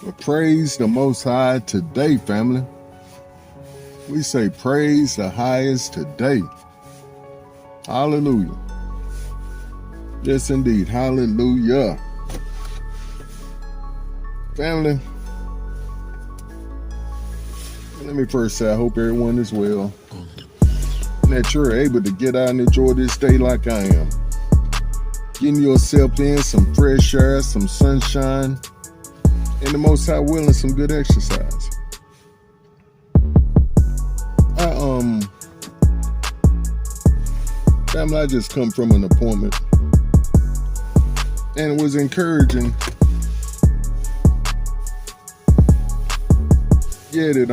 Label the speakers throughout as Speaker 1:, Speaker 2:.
Speaker 1: Well, praise the Most High today, family. We say praise the highest today. Hallelujah. Yes, indeed. Hallelujah. Family, let me first say I hope everyone is well and that you're able to get out and enjoy this day like I am. Getting yourself in some fresh air, some sunshine, and the Most High willing, some good exercise. Family, I just come from an appointment, and it was encouraging. Yet it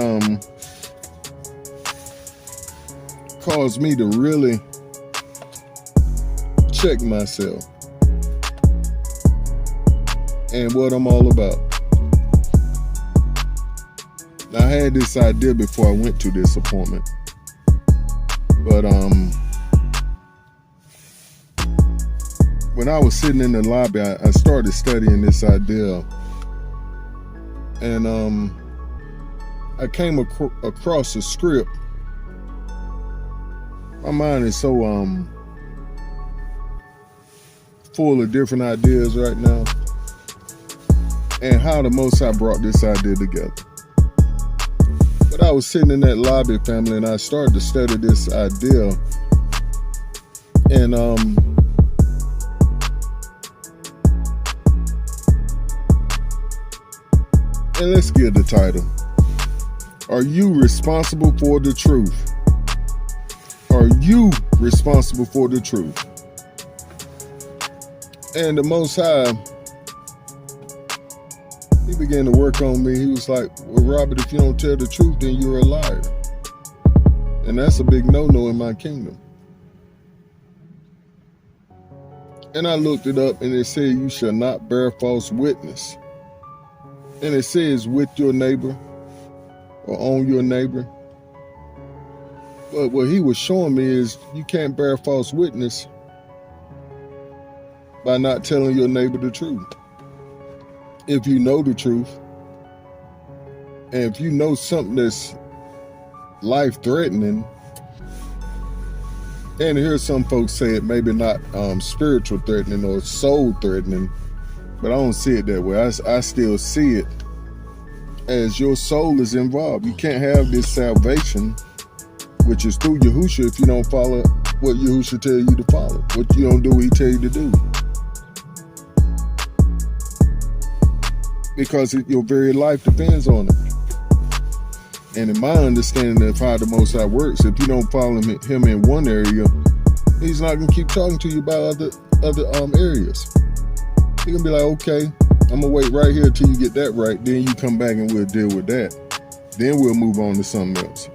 Speaker 1: caused me to really check myself and what I'm all about. Now, I had this idea before I went to this appointment, but when I was sitting in the lobby, I started studying this idea, and I came across a script. My mind is so full of different ideas right now, and how the Most High brought this idea together. But I was sitting in that lobby, family, and I started to study this idea, and let's give the title. Are you responsible for the truth? Are you responsible for the truth? And the Most High, he began to work on me. He was like, well, Robert, if you don't tell the truth, then you're a liar. And that's a big no-no in my kingdom. And I looked it up, and it said you shall not bear false witness. And it says with your neighbor or on your neighbor. But what he was showing me is you can't bear false witness by not telling your neighbor the truth. If you know the truth, and if you know something that's life-threatening, and here some folks say it maybe not spiritual threatening or soul threatening, but I don't see it that way. I still see it as your soul is involved. You can't have this salvation, which is through Yahushua, if you don't follow what Yahushua tell you to follow, what you don't do what he tell you to do. Because your very life depends on it. And in my understanding of how the Most High works, if you don't follow him in one area, he's not going to keep talking to you about other areas. He's going to be like, okay, I'm going to wait right here till you get that right. Then you come back and we'll deal with that. Then we'll move on to something else.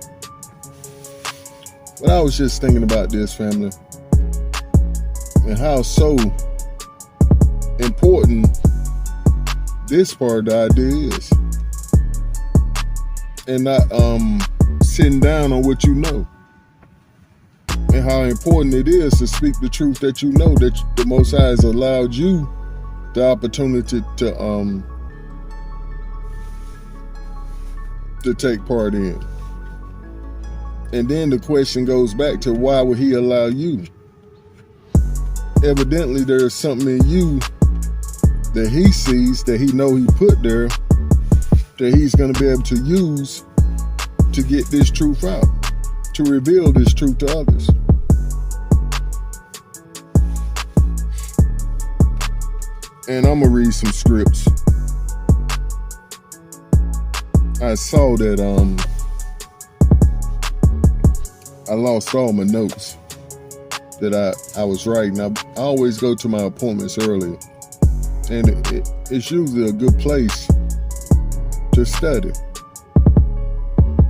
Speaker 1: But I was just thinking about this, family, and how so important this part of the idea is. And not sitting down on what you know. And how important it is to speak the truth that you know, that the Most High has allowed you the opportunity to take part in. And then the question goes back to, why would he allow you? Evidently there's something in you that he sees, that he know he put there, that he's going to be able to use to get this truth out, to reveal this truth to others. And I'm going to read some scripts. I saw that I lost all my notes that I was writing. I always go to my appointments early, and it's usually a good place to study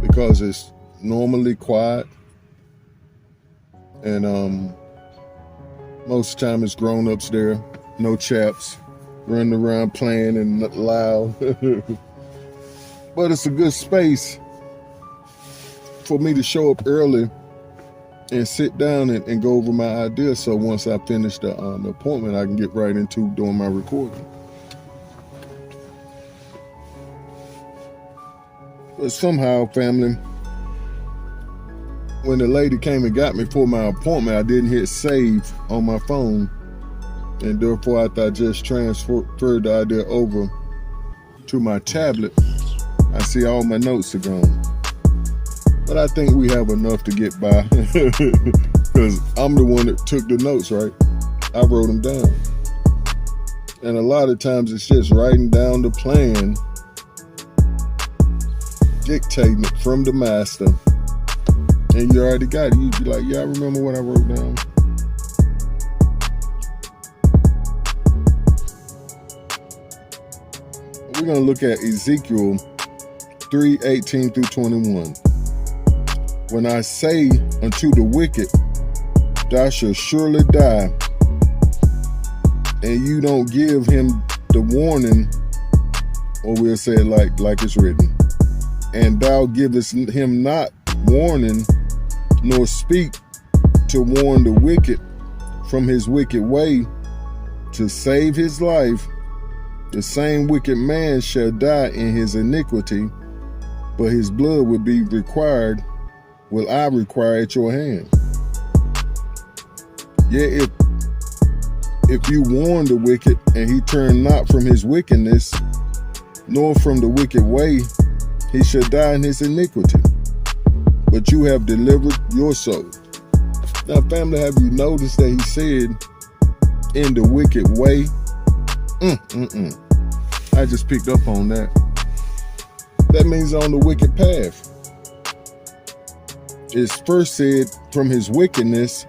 Speaker 1: because it's normally quiet, and most of the time it's grown-ups there, no chaps running around playing and loud. But it's a good space for me to show up early and sit down and go over my ideas, so once I finish the appointment, I can get right into doing my recording. But somehow, family, when the lady came and got me for my appointment, I didn't hit save on my phone. And therefore, after I just transferred the idea over to my tablet, I see all my notes are gone. But I think we have enough to get by because I'm the one that took the notes, right? I wrote them down. And a lot of times it's just writing down the plan, dictating it from the master, and you already got it. You'd be like, yeah, I remember what I wrote down. We're going to look at Ezekiel 3:18 through 21. When I say unto the wicked, thou shalt surely die, and you don't give him the warning, or we'll say it like it's written, and thou givest him not warning, nor speak to warn the wicked from his wicked way, to save his life, the same wicked man shall die in his iniquity, but his blood will I require at your hand. Yeah, if you warn the wicked, and he turn not from his wickedness, nor from the wicked way, he shall die in his iniquity, but you have delivered your soul. Now, family, have you noticed that he said, in the wicked way? I just picked up on that. That means on the wicked path. It's first said from his wickedness,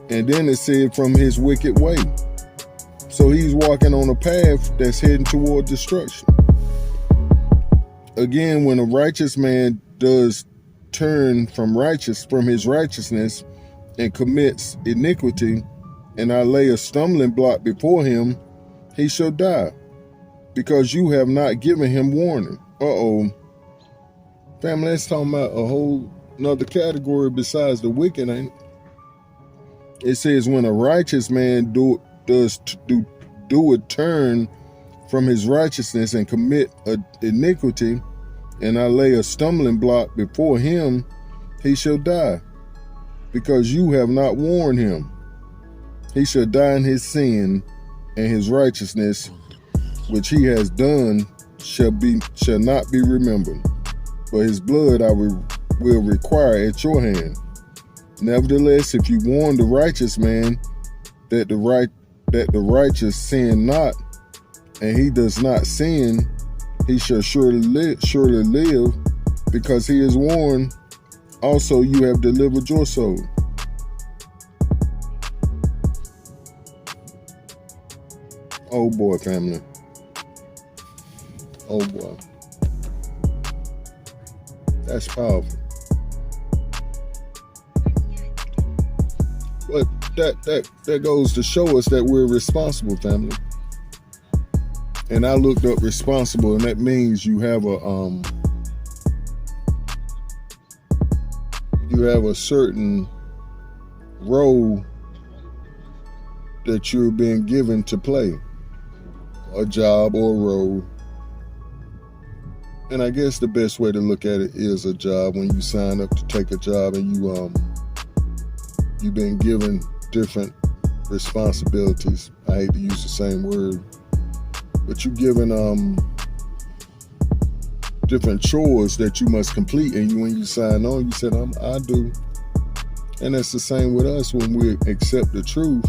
Speaker 1: and then it said from his wicked way. So he's walking on a path that's heading toward destruction. Again, when a righteous man does turn from his righteousness and commits iniquity, and I lay a stumbling block before him, he shall die, because you have not given him warning. Family, that's talking about a whole another category besides the wicked, ain't it? It says when a righteous man do a turn from his righteousness and commit iniquity, and I lay a stumbling block before him, he shall die, because you have not warned him. He shall die in his sin, and his righteousness which he has done shall not be remembered, but his blood I will require at your hand. Nevertheless, if you warn the righteous man that the righteous sin not, and he does not sin, he shall surely live, because he is warned. Also, you have delivered your soul. Oh boy, family. Oh boy. That's powerful. But that goes to show us that we're responsible, family. And I looked up responsible, and that means you have a certain role that you're being given to play, a job or a role. And I guess the best way to look at it is a job. When you sign up to take a job, and you've been given different responsibilities. I hate to use the same word, but you're given different chores that you must complete, and when you sign on, you said, I do. And that's the same with us when we accept the truth,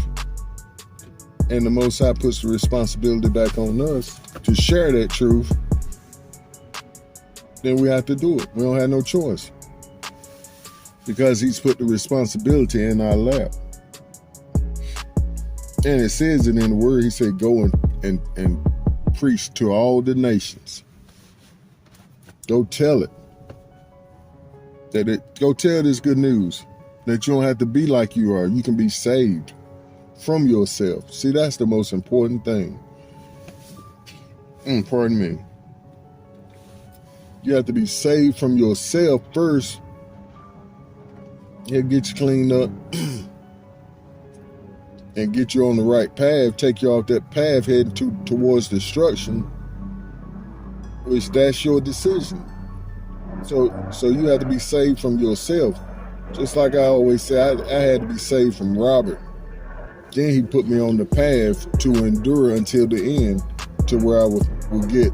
Speaker 1: and the Most High puts the responsibility back on us to share that truth. Then we have to do it. We don't have no choice, because he's put the responsibility in our lap. And it says it in the word. He said, go and preach to all the nations. Go tell it. Go tell this good news, that you don't have to be like you are. You can be saved from yourself. See, that's the most important thing. Pardon me. You have to be saved from yourself first. He'll get you cleaned up and get you on the right path, take you off that path heading towards destruction, which that's your decision. So you have to be saved from yourself. Just like I always say, I had to be saved from Robert. Then he put me on the path to endure until the end, to where I will get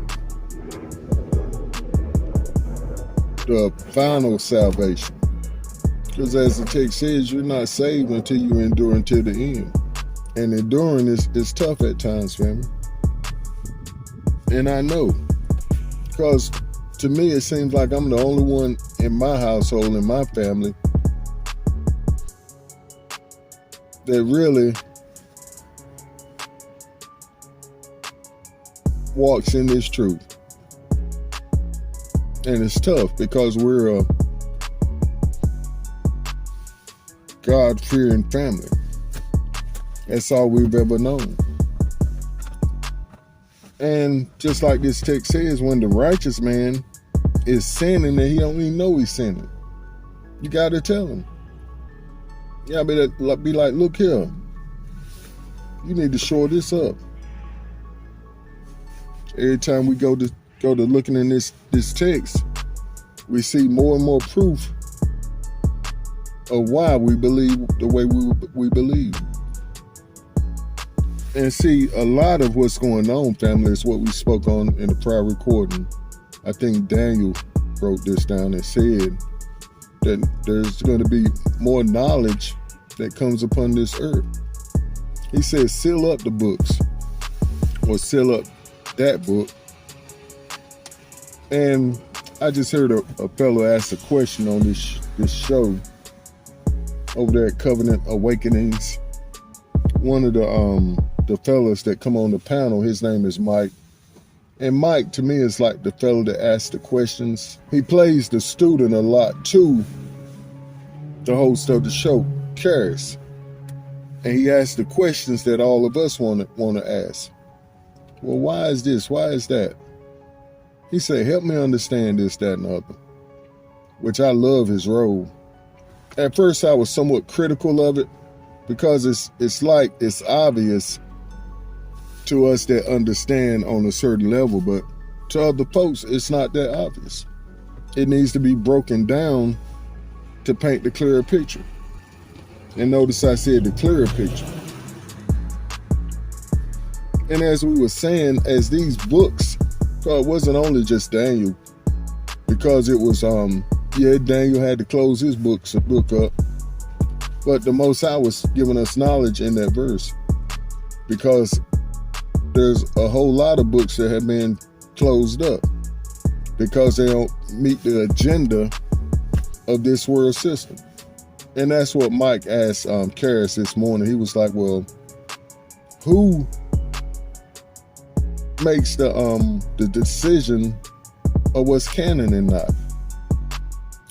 Speaker 1: the final salvation. Because as the text says, you're not saved until you endure until the end. And enduring is tough at times, family. And I know, because to me it seems like I'm the only one in my household, in my family, that really walks in this truth. And it's tough because we're a God-fearing family. That's all we've ever known. And just like this text says, when the righteous man is sinning and he don't even know he's sinning, you got to tell him. Yeah, be like, look here, you need to shore this up. Every time we go to looking in this text, we see more and more proof of why we believe the way we believe. And see, a lot of what's going on, family, is what we spoke on in the prior recording. I think Daniel wrote this down and said that there's going to be more knowledge that comes upon this earth. He says, seal up the books, or seal up that book. And I just heard a fellow ask a question on this show over there at Covenant Awakenings. One of the fellas that come on the panel, his name is Mike. And Mike, to me, is like the fellow that asks the questions. He plays the student a lot to the host of the show, Karis. And he asks the questions that all of us want to ask. Well, why is this? Why is that? He said, help me understand this, that, and the other. Which I love his role. At first, I was somewhat critical of it because it's like it's obvious to us that understand on a certain level, but to other folks, it's not that obvious. It needs to be broken down to paint the clearer picture. And notice I said the clearer picture. And as we were saying, as these books, it wasn't only just Daniel, because it was, Daniel had to close his book up, but the Most High was giving us knowledge in that verse, because there's a whole lot of books that have been closed up because they don't meet the agenda of this world system. And that's what Mike asked Karis this morning. He was like, well, who makes the decision of what's canon and not?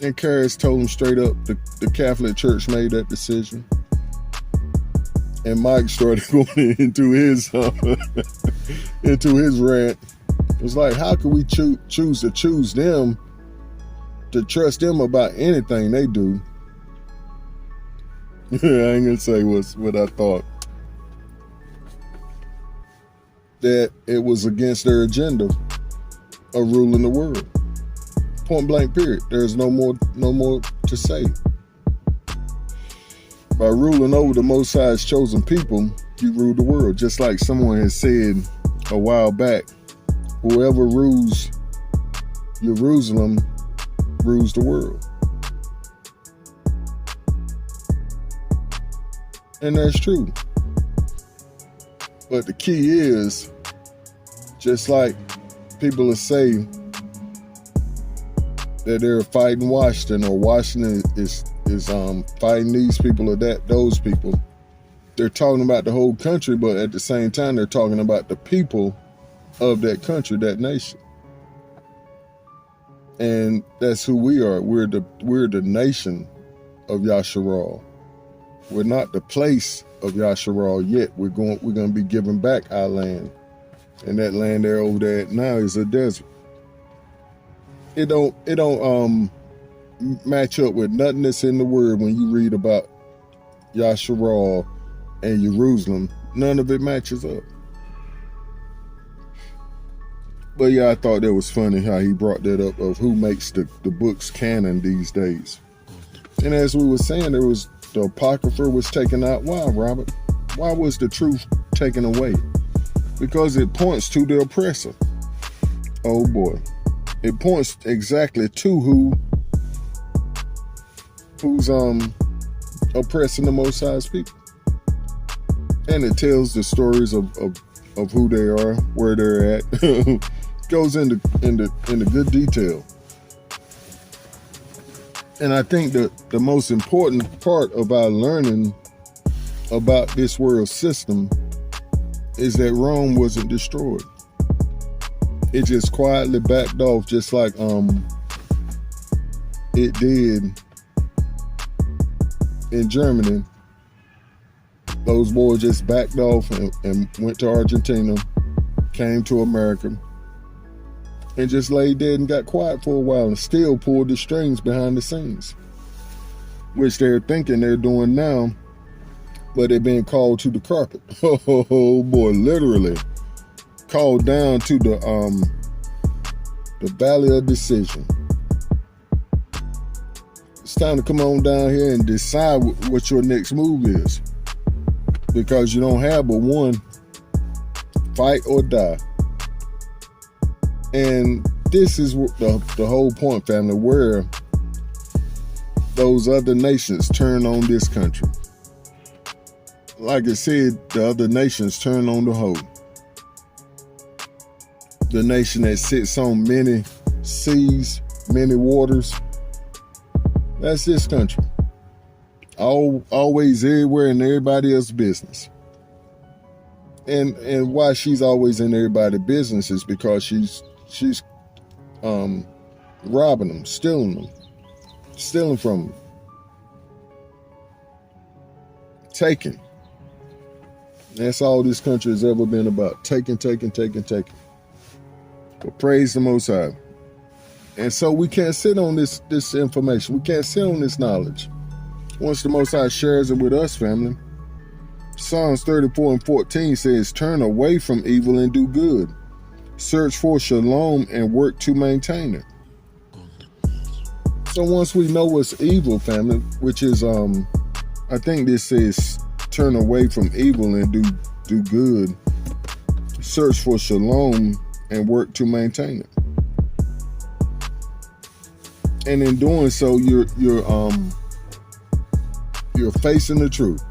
Speaker 1: And Karis told him straight up, the Catholic Church made that decision. And Mike started going into his rant. It was like, how could we choose them to trust them about anything they do? I ain't gonna say what I thought. That it was against their agenda of ruling the world. Point blank, period. There's no more to say. By ruling over the Most High's chosen people, you rule the world. Just like someone has said a while back, whoever rules Jerusalem rules the world. And that's true. But the key is, just like people will say that they're fighting Washington, or Washington is fighting these people or those people. They're talking about the whole country, but at the same time, they're talking about the people of that country, that nation. And that's who we are. We're the nation of Yasharal. We're not the place of Yasharal yet. We're going to be giving back our land, and that land there over there now is a desert. It don't match up with nothing that's in the word when you read about Yasharal and Jerusalem. None of it matches up. But yeah, I thought that was funny how he brought that up of who makes the books canon these days. And as we were saying, there was the Apocrypha was taken out. Why, Robert? Why was the truth taken away? Because it points to the oppressor. Oh boy. It points exactly to who's oppressing the Most High's people. And it tells the stories of who they are, where they're at. Goes into good detail. And I think that the most important part of our learning about this world system is that Rome wasn't destroyed. It just quietly backed off, just like it did in Germany. Those boys just backed off and went to Argentina, came to America, and just laid dead and got quiet for a while and still pulled the strings behind the scenes, which they're thinking they're doing now, but they're being called to the carpet. Oh boy, literally called down to the valley of decision. It's time to come on down here and decide what your next move is, because you don't have but one: fight or die. And this is the whole point, family, where those other nations turn on this country. Like I said, the other nations turn on the whole. The nation that sits on many seas, many waters, that's this country. Always everywhere in everybody else's business. And why she's always in everybody's business is because she's robbing them, stealing from them, taking. That's all this country has ever been about: taking. But praise the Most High. And so we can't sit on this information. We can't sit on this knowledge. Once the Most High shares it with us, family. Psalms 34:14 says, "Turn away from evil and do good. Search for shalom and work to maintain it." So once we know what's evil, family, which is, I think this says, turn away from evil and do good. Search for shalom and work to maintain it. And in doing so, you're facing the truth,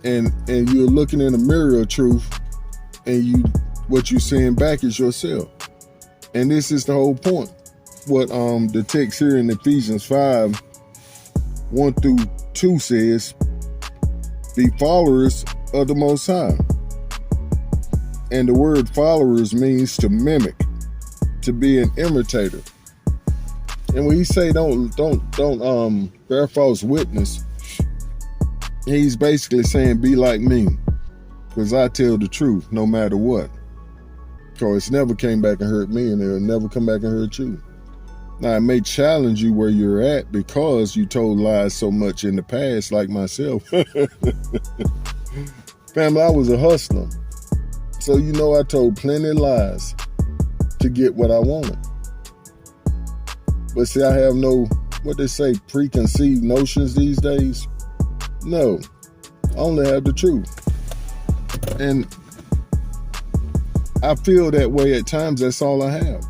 Speaker 1: and you're looking in the mirror of truth, and what you're seeing back is yourself. And this is the whole point. What the text here in Ephesians 5:1-2 says, "Be followers of the Most High." And the word followers means to mimic, to be an imitator. And when he say don't bear false witness, he's basically saying be like me, because I tell the truth no matter what. Because it's never came back and hurt me, and it'll never come back and hurt you. Now, it may challenge you where you're at because you told lies so much in the past, like myself. Family, I was a hustler. So I told plenty of lies to get what I wanted. But see, I have no, what they say, preconceived notions these days. No, I only have the truth. And I feel that way at times. That's all I have.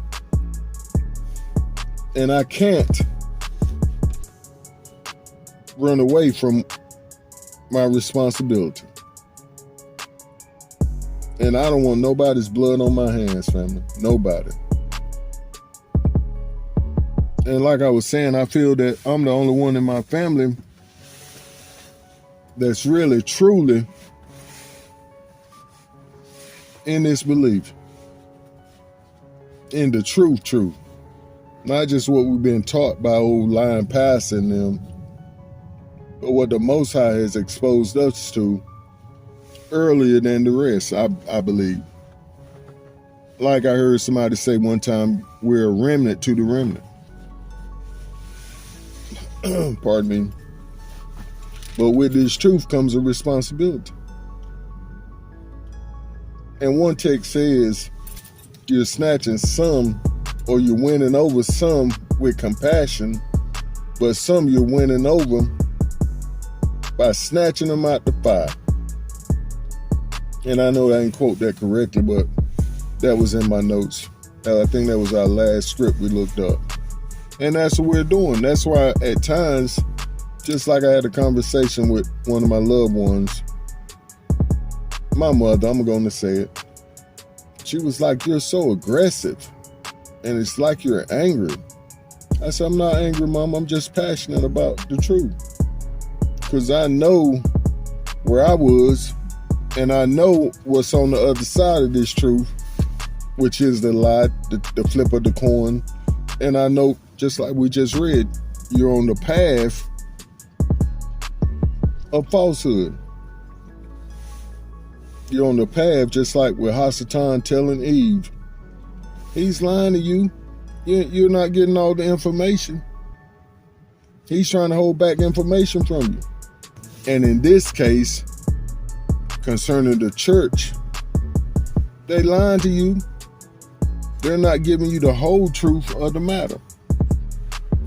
Speaker 1: And I can't run away from my responsibility. And I don't want nobody's blood on my hands, family. Nobody. And like I was saying, I feel that I'm the only one in my family that's really, truly in this belief. In the truth. Not just what we've been taught by old lying pastors and them, but what the Most High has exposed us to earlier than the rest, I believe. Like I heard somebody say one time, we're a remnant to the remnant. Pardon me. But with this truth comes a responsibility. And one text says, you're snatching some, or you're winning over some with compassion, but some you're winning over by snatching them out the fire. And I know I didn't quote that correctly, but that was in my notes. I think that was our last script we looked up. And that's what we're doing. That's why at times, just like I had a conversation with one of my loved ones, my mother, I'm going to say it. She was like, "You're so aggressive. And it's like you're angry." I said, "I'm not angry, Mom. I'm just passionate about the truth. Because I know where I was, and I know what's on the other side of this truth, which is the lie, the flip of the coin. And I know, just like we just read, you're on the path of falsehood. You're on the path, just like with Hasatan telling Eve, he's lying to you. You're not getting all the information. He's trying to hold back information from you." And in this case, concerning the church, they lying to you. They're not giving you the whole truth of the matter.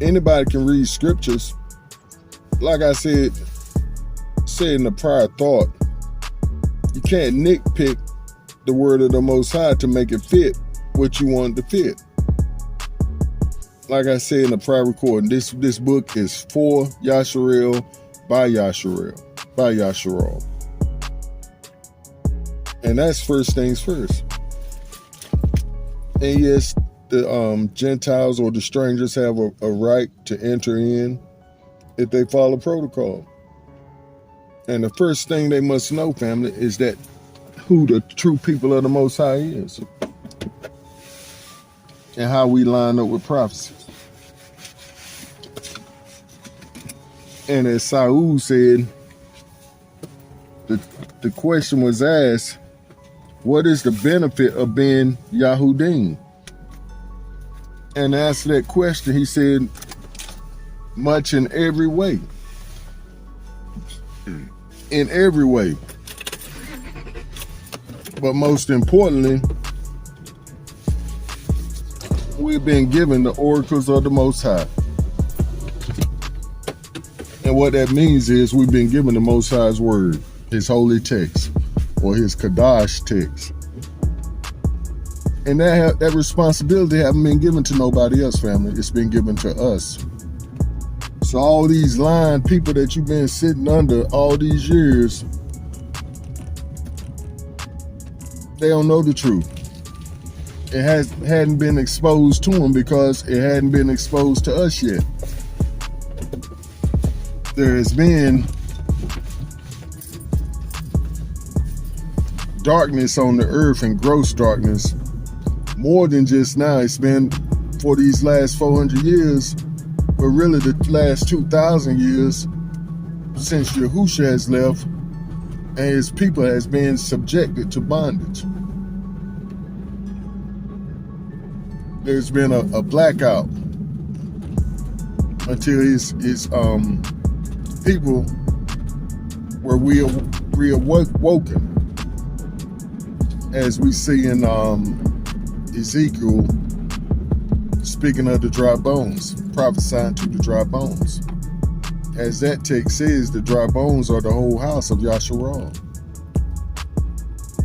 Speaker 1: Anybody can read scriptures. Like I said in the prior thought, you can't nitpick the word of the Most High to make it fit what you want to fit. Like I said in the prior recording, this book is for Yasharel, by Yasharel. And that's first things first. And yes, the Gentiles or the strangers have a right to enter in if they follow protocol. And the first thing they must know, family, is that who the true people of the Most High is. And how we line up with prophecies. And as Saul said, the question was asked, what is the benefit of being Yahudim? And to answer that question, he said, much in every way. In every way. But most importantly, we've been given the oracles of the Most High. And what that means is we've been given the Most High's word, his holy text, or his Kadash text. And that responsibility haven't been given to nobody else, family. It's been given to us. So all these lying people that you've been sitting under all these years, they don't know the truth. It hadn't been exposed to them because it hadn't been exposed to us yet. There has been darkness on the earth, and gross darkness, more than just now. It's been for these last 400 years, but really the last 2,000 years since Yahusha has left and his people has been subjected to bondage. There's been a blackout until his people were reawoken, as we see in Ezekiel, speaking of the dry bones, prophesying to the dry bones. As that text says, the dry bones are the whole house of Yasharal.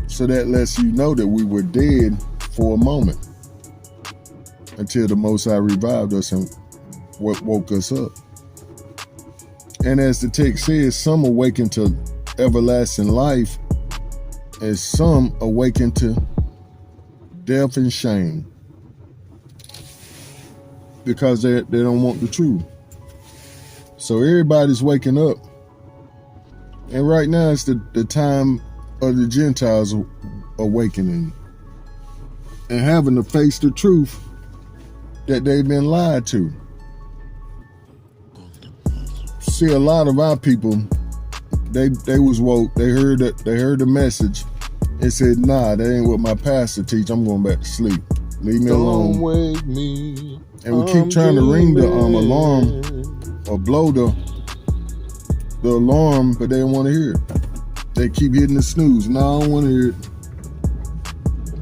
Speaker 1: So that lets you know that we were dead for a moment until the Most High revived us and woke us up. And as the text says, some awaken to everlasting life, and some awaken to death and shame because they don't want the truth. So everybody's waking up. And right now it's the time of the Gentiles awakening and having to face the truth that they've been lied to. See, a lot of our people, they was woke. They heard the message and said, "Nah, that ain't what my pastor teach. I'm going back to sleep. Leave me alone."
Speaker 2: Don't wake me.
Speaker 1: And we keep trying to ring the alarm or blow the alarm, but they don't want to hear it. They keep hitting the snooze. "No, I don't want to hear it.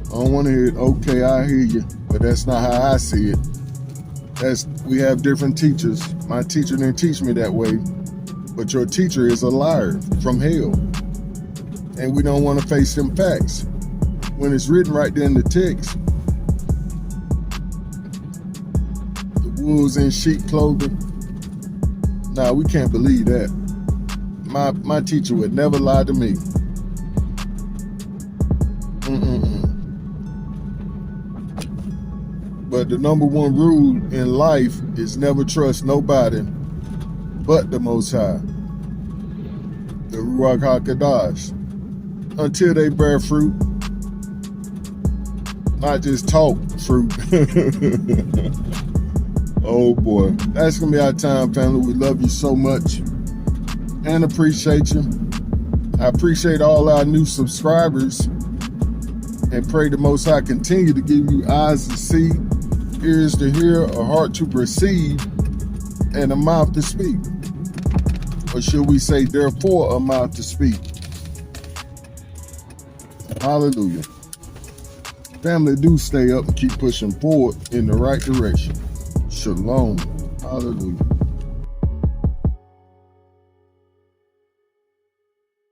Speaker 1: I don't want to hear it. Okay, I hear you, but that's not how I see it. We have different teachers. My teacher didn't teach me that way, but your teacher is a liar from hell. And we don't want to face them facts. When it's written right there in the text, the wolves in sheep clothing, nah, we can't believe that. My teacher would never lie to me. But the number one rule in life is never trust nobody but the Most High, the Ruach HaKodesh, until they bear fruit, not just talk fruit. Oh boy, that's gonna be our time, family. We love you so much and appreciate you. I appreciate all our new subscribers and pray the Most High continue to give you eyes to see, ears to hear, a heart to perceive, and a mouth to speak. Or should we say, therefore, a mouth to speak. Hallelujah. Family, do stay up and keep pushing forward in the right direction. Shalom. Hallelujah.